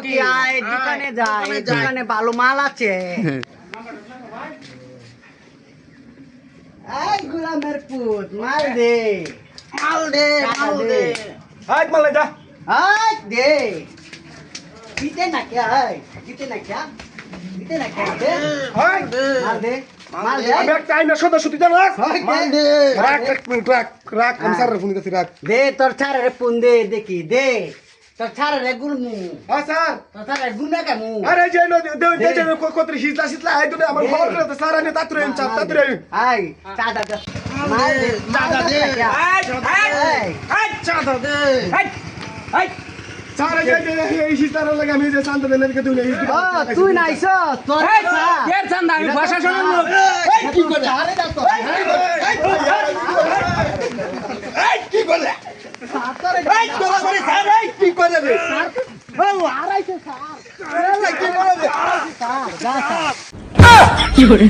কি আয় দোকানে যায় দোকানে ভালো মাল আছে এই গোলামের পুত মাল দে হাই মালে যা আই দে দিতে না কে আয় দিতে না কে দে হাই মাল দে আমি একটা আইনা সদস্য তুই জানা মাল দে রাখ এক মিনিট রাখ আমি স্যারের ফোন দিতেছি রাখ দে তোর ছাড়ে ফোন দে দেখি দে তোর ছাড়ে গুলমু হ্যাঁ স্যার তোর ছাড়ে গুলমে কামু আরে যে নো দে কত শীতলা আই দুনে আমার খবর করে স্যার আমি তাত্রে এম চাপ তাত্রে আই চাদা দে মাল দে চাদা দে চাঁদা দে স্যার এই শীতলার লাগে আমি যে চাঁদা দেন কে তুই ও তুই নাইছ তোর কে চান্দা আমি প্রশাসনের লোক কি করে আরে দা তো কি করলে সাতরে কি করলে রে ও আড়াইছে স্যার কি করলে স্যার যা স্যার কি করে